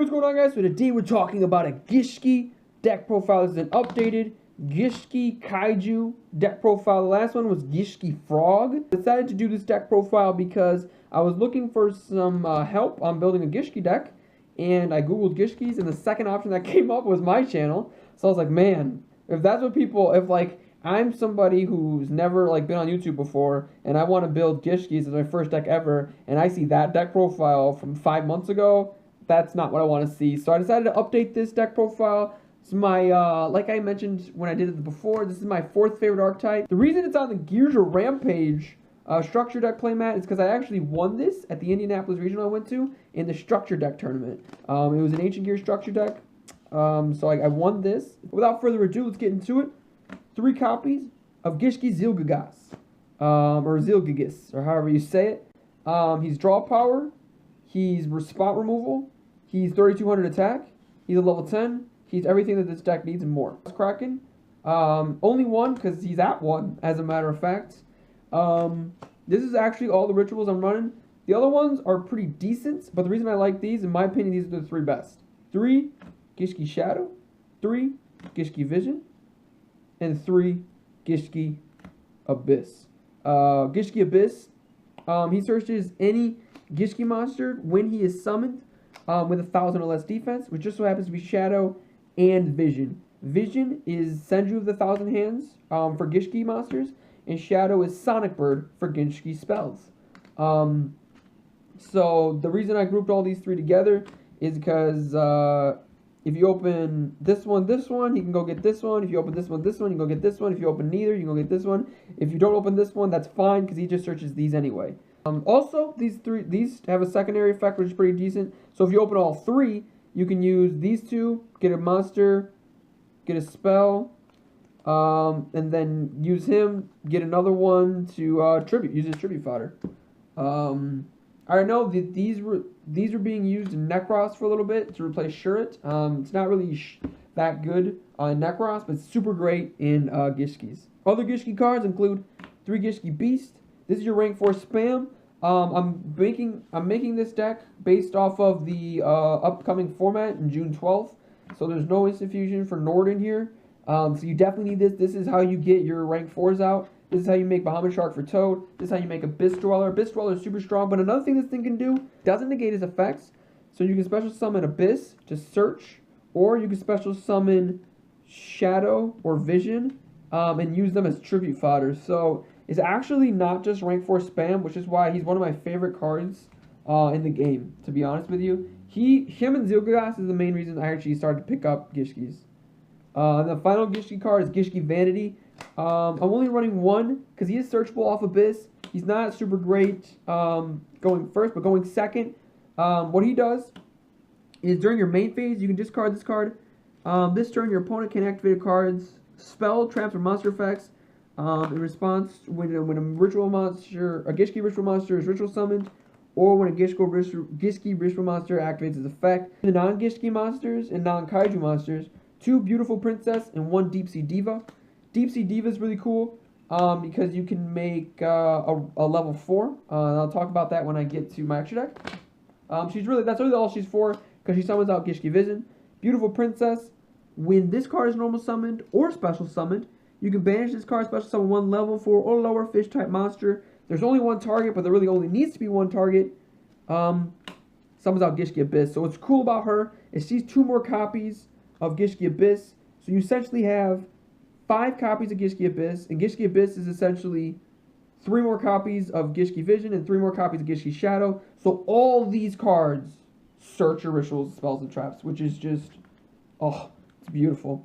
what's going on, guys? So today we're talking about a Gishki deck profile. This is an updated Gishki Kaiju deck profile. The last one was Gishki Frog. I decided to do this deck profile because I was looking for some help on building a Gishki deck, and I googled Gishkis, and the second option that came up was my channel. So I was like, man, if that's what people, if like I'm somebody who's never like been on YouTube before, and I want to build Gishkis as my first deck ever, and I see that deck profile from 5 months ago, that's not what I want to see. So I decided to update this deck profile. It's my, like I mentioned when I did it before, this is my 4th favorite archetype. The reason it's on the Gears of Rampage structure deck playmat is because I actually won this at the Indianapolis regional I went to in the structure deck tournament. It was an Ancient Gear structure deck, so I won this. Without further ado, let's get into it. 3 copies of Gishki Zilgagas, or Zilgagas, or however you say it. He's draw power, he's spot removal, he's 3200 attack, he's a level 10, he's everything that this deck needs and more. Kraken, only 1 because he's at 1, as a matter of fact. This is actually all the rituals I'm running. The other ones are pretty decent, but the reason I like these, in my opinion, these are the 3 best. 3, Gishki Shadow, 3, Gishki Vision, and 3, Gishki Abyss. Gishki Abyss, he searches any Gishki monster when he is summoned with 1,000 or less defense, which just so happens to be Shadow and Vision. Vision is Senju of the 1,000 Hands for Gishki monsters, and Shadow is Sonic Bird for Gishki spells. So the reason I grouped all these 3 together is because if you open this one, you can go get this one. If you open this one, you can go get this one. If you open neither, you can go get this one. If you don't open this one, that's fine because he just searches these anyway. Also, these have a secondary effect, which is pretty decent. So if you open all 3, you can use these 2, get a monster, get a spell, and then use him, get another one to use his tribute fodder. I know that these were being used in Necros for a little bit to replace Shuret. It's not really that good in Necros, but it's super great in Gishkis. Other Gishki cards include 3 Gishki Beast. This is your rank 4 spam. I'm making this deck based off of the upcoming format in June 12th. So there's no instant fusion for Nord in here. So you definitely need this. This is how you get your rank 4s out. This is how you make Bahamut Shark for Toad. This is how you make Abyss Dweller. Abyss Dweller is super strong, but another thing this thing can do, doesn't negate his effects. So you can special summon Abyss to search, or you can special summon Shadow or Vision and use them as tribute fodder. So it's actually not just rank 4 spam, which is why he's one of my favorite cards in the game, to be honest with you. Him and Zilgagas is the main reason I actually started to pick up Gishkis. The final Gishki card is Gishki Vanity. I'm only running 1 because he is searchable off Abyss. He's not super great going first, but going second, what he does is during your main phase, you can discard this card. This turn, your opponent can activate a card's spell, traps, or monster effects in response when a ritual monster, a Gishki ritual monster is ritual summoned, or when a Gishki ritual monster activates its effect. The non-Gishki monsters and non-Kaiju monsters, 2 Beautiful Princess and 1 Deep Sea Diva. Deep Sea Diva is really cool because you can make a level 4. And I'll talk about that when I get to my extra deck. That's really all she's for because she summons out Gishki Vision. Beautiful Princess. When this card is normal summoned or special summoned, you can banish this card, special summon 1 level 4 or lower fish type monster. There's only 1 target, but there really only needs to be 1 target. Summons out Gishki Abyss. So what's cool about her is she's 2 more copies of Gishki Abyss. So you essentially have 5 copies of Gishki Abyss, and Gishki Abyss is essentially 3 more copies of Gishki Vision and 3 more copies of Gishki Shadow. So all these cards search your rituals, spells, and traps, which is just, oh, it's beautiful.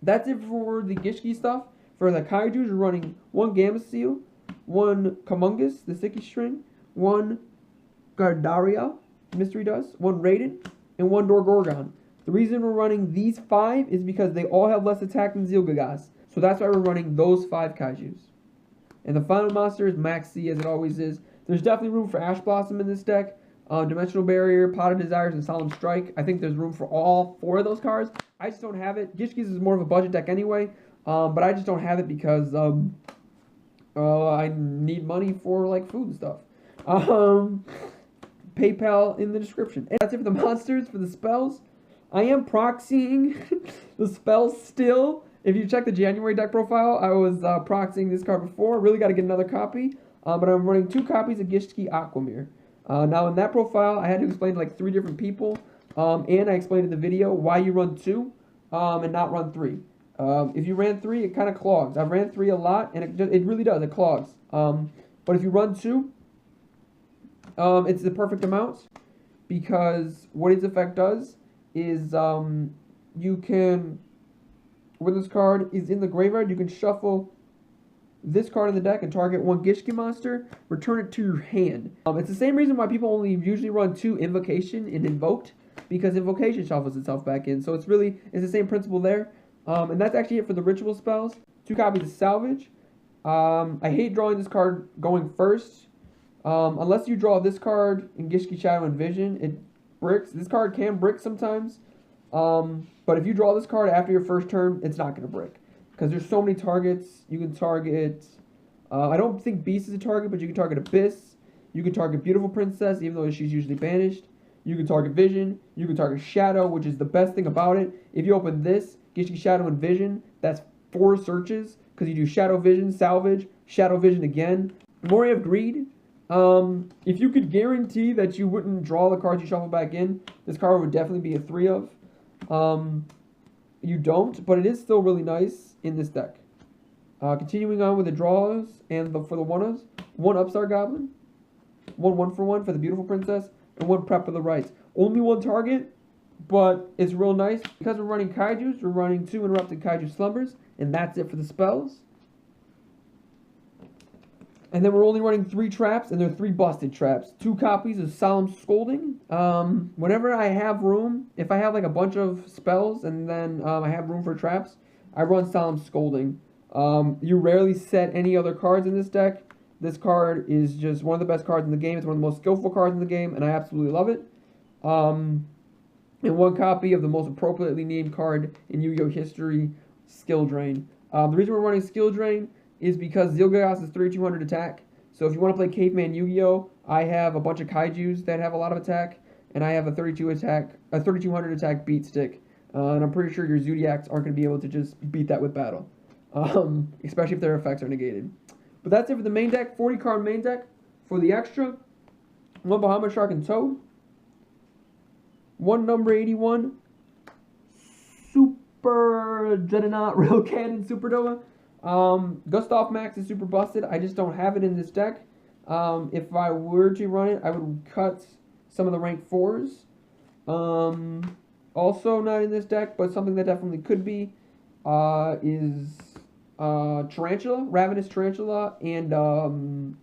That's it for the Gishki stuff. For the Kaijus, you're running 1 Gamma Seal, 1 Kamungus, the Sticky String, 1 Gardaria, Mystery Dust, 1 Raiden, and 1 Dorgorgon. The reason we're running these 5 is because they all have less attack than Zilgagas. So that's why we're running those 5 Kaijus. And the final monster is Max C, as it always is. There's definitely room for Ash Blossom in this deck. Dimensional Barrier, Pot of Desires, and Solemn Strike. I think there's room for all 4 of those cards. I just don't have it. Gishkis is more of a budget deck anyway. But I just don't have it because I need money for like food and stuff. PayPal in the description. And that's it for the monsters, for the spells. I am proxying the spells still. If you check the January deck profile, I was proxying this card before. Really got to get another copy. But I'm running 2 copies of Gishki Aquamir. Now in that profile, I had to explain to like 3 different people. And I explained in the video why you run 2 and not run 3. If you ran 3, it kind of clogs. I've ran 3 a lot, and it really does. It clogs. But if you run 2, it's the perfect amount, because what its effect does is you can, when this card is in the graveyard, you can shuffle this card in the deck and target 1 Gishki monster, return it to your hand. It's the same reason why people only usually run 2 Invocation and Invoked, because Invocation shuffles itself back in. So it's the same principle there. And that's actually it for the ritual spells. 2 copies of Salvage. I hate drawing this card going first. Unless you draw this card in Gishki Shadow and Vision, it bricks. This card can brick sometimes. But if you draw this card after your first turn, it's not going to brick. Because there's so many targets. You can target... I don't think Beast is a target, but you can target Abyss. You can target Beautiful Princess, even though she's usually banished. You can target Vision. You can target Shadow, which is the best thing about it. If you open this, Gishki Shadow and Vision, that's 4 searches. Because you do Shadow Vision, Salvage, Shadow Vision again. Moray of Greed. If you could guarantee that you wouldn't draw the cards you shuffle back in, this card would definitely be a 3 of. You don't, but it is still really nice in this deck. Continuing on with the draws and for the 1-ofs. 1 Upstart Goblin, 1 1-for-1 for the Beautiful Princess, and 1 Prep for the Rites. Only 1 target, but it's real nice. Because we're running Kaijus, we're running 2 Interrupted Kaiju Slumbers, and that's it for the spells. And then we're only running 3 traps, and they're 3 busted traps. 2 copies of Solemn Scolding. Whenever I have room, if I have like a bunch of spells and then I have room for traps, I run Solemn Scolding. You rarely set any other cards in this deck. This card is just one of the best cards in the game. It's one of the most skillful cards in the game, and I absolutely love it. And 1 copy of the most appropriately named card in Yu-Gi-Oh! History, Skill Drain. The reason we're running Skill Drain is because Zilgagas is 3200 attack. So if you want to play Caveman Yu-Gi-Oh!, I have a bunch of Kaijus that have a lot of attack, and I have a 3200 attack beat stick. And I'm pretty sure your Zodiacs aren't going to be able to just beat that with battle. Especially if their effects are negated. But that's it for the main deck, 40 card main deck. For the extra, 1 Bahamut Shark and Toad, 1 number 81, Super Dreadnought Real Cannon Superdova. Gustav Max is super busted. I just don't have it in this deck. If I were to run it, I would cut some of the rank 4s. Also not in this deck, but something that definitely could be is Tarantula, Ravenous Tarantula, and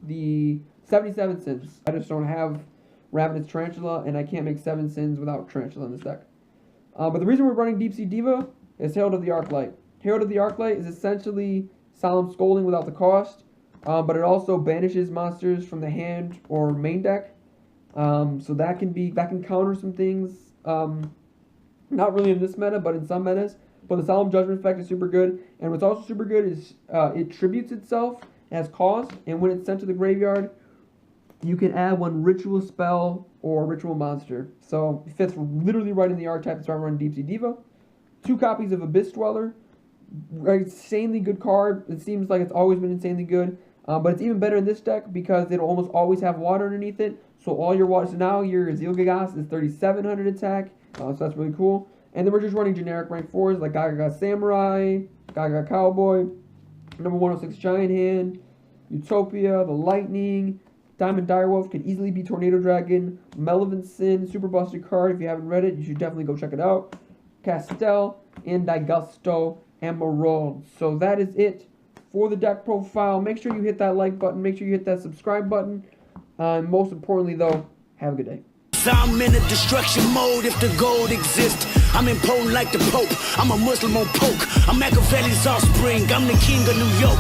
the 77 Sins. I just don't have Ravenous Tarantula, and I can't make 7 Sins without Tarantula in this deck. But the reason we're running Deep Sea Diva is Herald of the Arclight. Herald of the Arclight is essentially Solemn Scolding without the cost, but it also banishes monsters from the hand or main deck. So that can counter some things. Not really in this meta, but in some metas. But the Solemn Judgment effect is super good, and what's also super good is it tributes itself as cost, and when it's sent to the graveyard, you can add 1 ritual spell or ritual monster. So it fits literally right in the archetype. That's why I run Deep Sea Diva. 2 copies of Abyss Dweller. Insanely good card. It seems like it's always been insanely good. But it's even better in this deck because it'll almost always have water underneath it. So all your water. So now your Zilgagas is 3700 attack. So that's really cool. And then we're just running generic rank 4s like Gaga Samurai, Gaga Cowboy, number 106 Giant Hand, Utopia, the Lightning, Diamond Direwolf could easily be Tornado Dragon, Malevolent Sin, super busted card. If you haven't read it, you should definitely go check it out. Castel, and Digusto Emerald. So that is it for the deck profile. Make sure you hit that like button. Make sure you hit that subscribe button. And most importantly, though, have a good day. I'm in a destruction mode if the gold exists. I'm impotent like the Pope. I'm a Muslim on poke. I'm Machiavelli's offspring. I'm the king of New York.